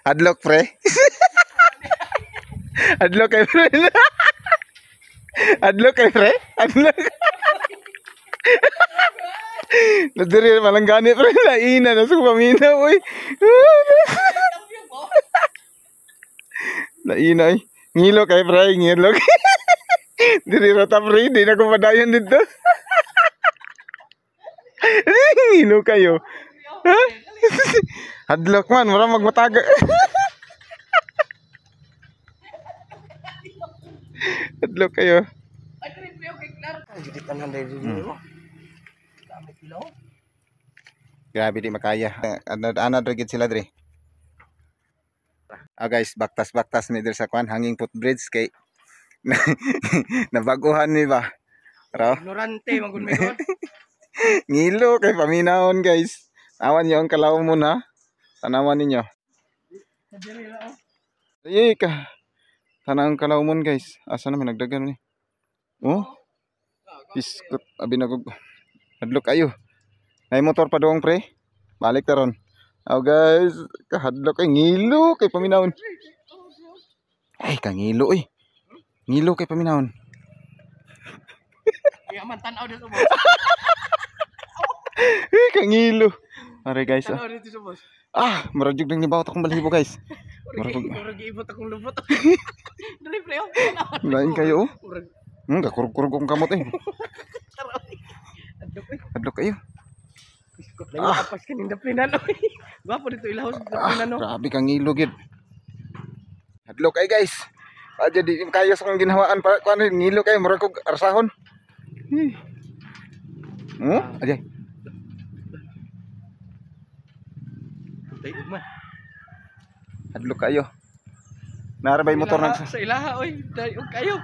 Adlock pre. Adlock kay pre. Adlock kay pre. Adlock. Nadiri malanggani pre laina na sa paminaw oy. Laina ay. Ngilo kay pre, ngilo. Diri ra ta pre, di na ko padayon dito. Ngilo kayo. Ha? Hadlock man, mura magmataga. Hadlock kayo. Grabe di makaya. Ano do gid sila dre. Guys, baktas ni diri sa kwan hanging footbridge kay nabaguhan ni ba. Raw. Ignorante magud mi kon. Ngilo kay paminahon guys. Awan niyo ang kalaw mo na. Tanawan ninyo. Ay ka. Tanang kalawmon guys. Asa naman nagdagan ni. Oh. Biskut abi nagug. Hadlok ayo. Nay motor pa doong pre. Balik taron. Oh guys, kahadlok kay ngilo kay paminahon. Ay ka ngilo oy. Ngilo kay paminahon. Kaya man tan-aw dito boss. Ay ka ngilo. Are guys. Tan-aw dito boss. Murag nang nibaw akong balibo guys. Murag ibot akong lubot. Dali pre. Lain kayo oh. Kakurug-kurug akong kamot eh. Hadlok kayo. Apas kaning daplinan oy. Gwapo dito ilahos daplinan no. Grabe kang ngilo gid. Hadlok kay guys. Aja di kayo sa kong ginhawaan para kuan ngilo kay murag kog arsahon. Ajay. Tay man. Hadlok kayo. Narabay motor nang sa ilaha oy. Dayog kayo.